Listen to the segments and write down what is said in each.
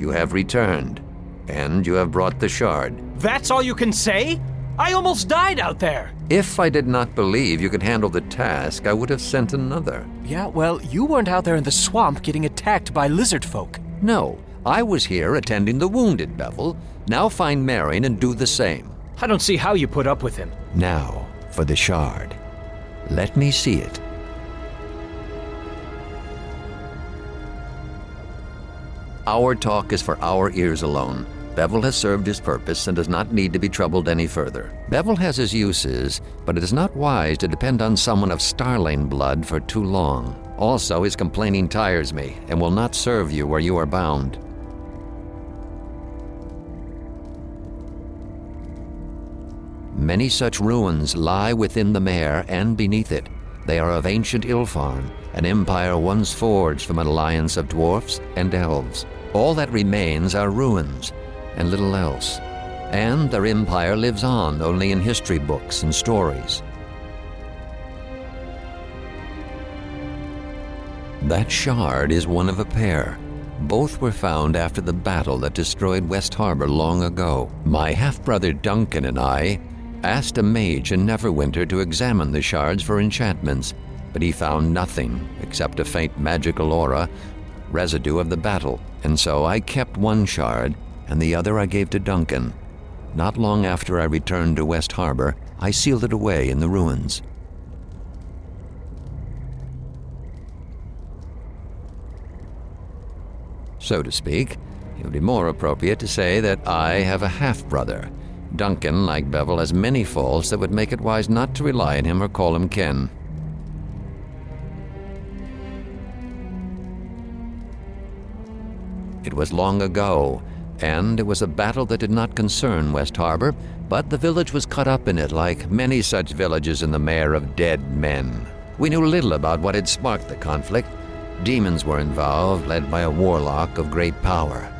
You have returned, and you have brought the shard. That's all you can say? I almost died out there. If I did not believe you could handle the task, I would have sent another. Yeah, well, you weren't out there in the swamp getting attacked by lizard folk. No, I was here attending the wounded, Bevel. Now find Marion and do the same. I don't see how you put up with him. Now, for the shard. Let me see it. Our talk is for our ears alone. Bevel has served his purpose and does not need to be troubled any further. Bevel has his uses, but it is not wise to depend on someone of Starling blood for too long. Also, his complaining tires me and will not serve you where you are bound. Many such ruins lie within the mare and beneath it. They are of ancient Ilfarn, an empire once forged from an alliance of dwarfs and elves. All that remains are ruins, and little else. And their empire lives on only in history books and stories. That shard is one of a pair. Both were found after the battle that destroyed West Harbor long ago. My half-brother Duncan and I asked a mage in Neverwinter to examine the shards for enchantments, but he found nothing except a faint magical aura, residue of the battle, and so I kept one shard, and the other I gave to Duncan. Not long after I returned to West Harbor, I sealed it away in the ruins. So to speak, it would be more appropriate to say that I have a half-brother. Duncan, like Bevel, has many faults that would make it wise not to rely on him or call him kin. It was long ago, and it was a battle that did not concern West Harbor, but the village was caught up in it like many such villages in the mare of dead men. We knew little about what had sparked the conflict. Demons were involved, led by a warlock of great power.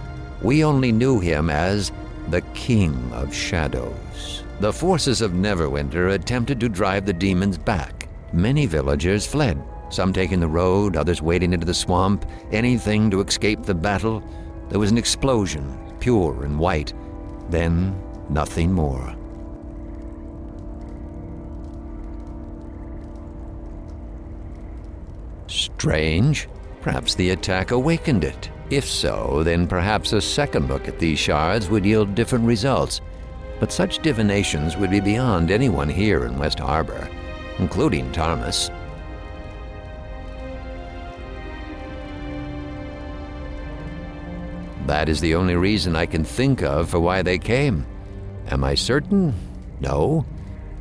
We only knew him as the King of Shadows. The forces of Neverwinter attempted to drive the demons back. Many villagers fled, some taking the road, others wading into the swamp, anything to escape the battle. There was an explosion, pure and white, then nothing more. Strange. Perhaps the attack awakened it. If so, then perhaps a second look at these shards would yield different results. But such divinations would be beyond anyone here in West Harbor, including Tarmus. That is the only reason I can think of for why they came. Am I certain? No.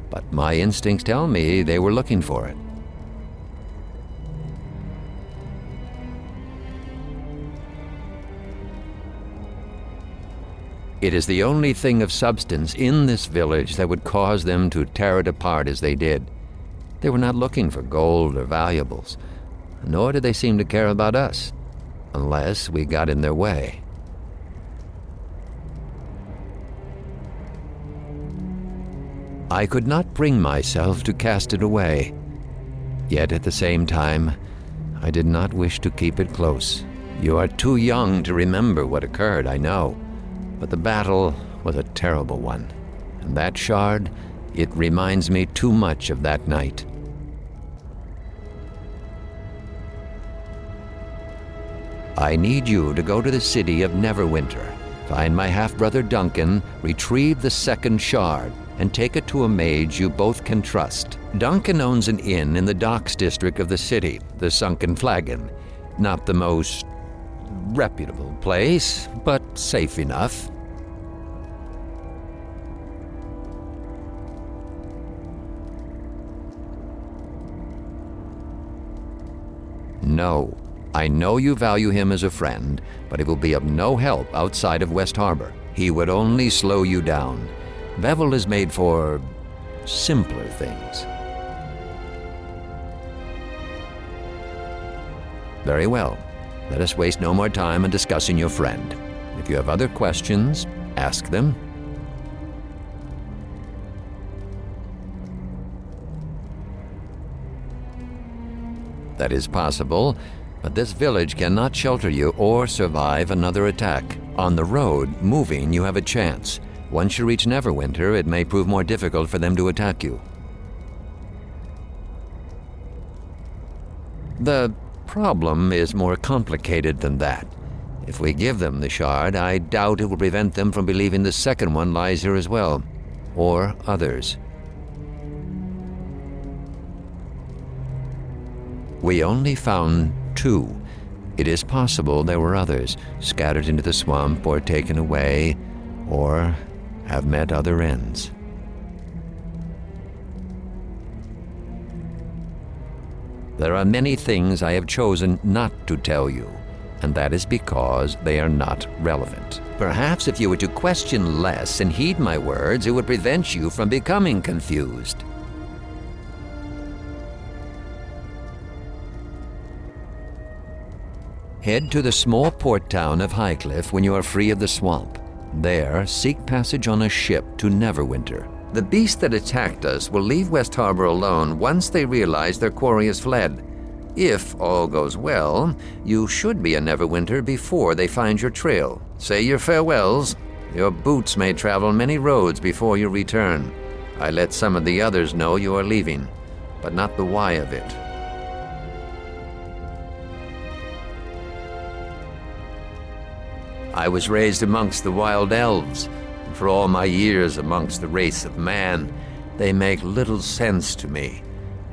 But my instincts tell me they were looking for it. It is the only thing of substance in this village that would cause them to tear it apart as they did. They were not looking for gold or valuables, nor did they seem to care about us, unless we got in their way. I could not bring myself to cast it away, yet at the same time, I did not wish to keep it close. You are too young to remember what occurred, I know. But the battle was a terrible one, and that shard, it reminds me too much of that night. I need you to go to the city of Neverwinter, find my half-brother Duncan, retrieve the second shard, and take it to a mage you both can trust. Duncan owns an inn in the docks district of the city, the Sunken Flagon. Not the most reputable place, but safe enough. No, I know you value him as a friend, but he will be of no help outside of West Harbor. He would only slow you down. Bevel is made for simpler things. Very well. Let us waste no more time in discussing your friend. If you have other questions, ask them. That is possible, but this village cannot shelter you or survive another attack. On the road, moving, you have a chance. Once you reach Neverwinter, it may prove more difficult for them to attack you. The problem is more complicated than that. If we give them the shard, I doubt it will prevent them from believing the second one lies here as well, or others. We only found 2. It is possible there were others, scattered into the swamp or taken away, or have met other ends. There are many things I have chosen not to tell you, and that is because they are not relevant. Perhaps if you were to question less and heed my words, it would prevent you from becoming confused. Head to the small port town of Highcliffe when you are free of the swamp. There, seek passage on a ship to Neverwinter. The beast that attacked us will leave West Harbor alone once they realize their quarry has fled. If all goes well, you should be in Neverwinter before they find your trail. Say your farewells. Your boots may travel many roads before you return. I let some of the others know you are leaving, but not the why of it. I was raised amongst the wild elves, and for all my years amongst the race of man, they make little sense to me.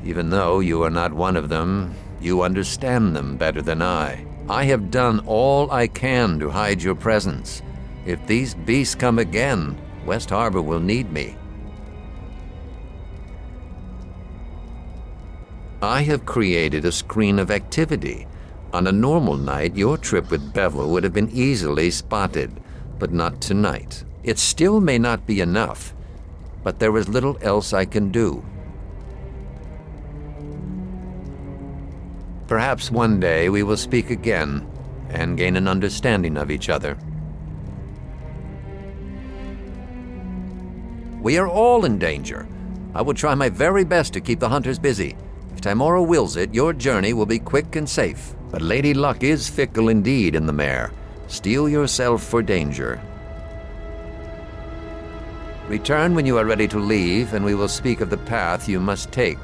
Even though you are not one of them, you understand them better than I. I have done all I can to hide your presence. If these beasts come again, West Harbor will need me. I have created a screen of activity. On a normal night, your trip with Bevel would have been easily spotted, but not tonight. It still may not be enough, but there is little else I can do. Perhaps one day we will speak again and gain an understanding of each other. We are all in danger. I will try my very best to keep the hunters busy. If Timora wills it, your journey will be quick and safe. But Lady Luck is fickle indeed in the mare. Steel yourself for danger. Return when you are ready to leave, and we will speak of the path you must take.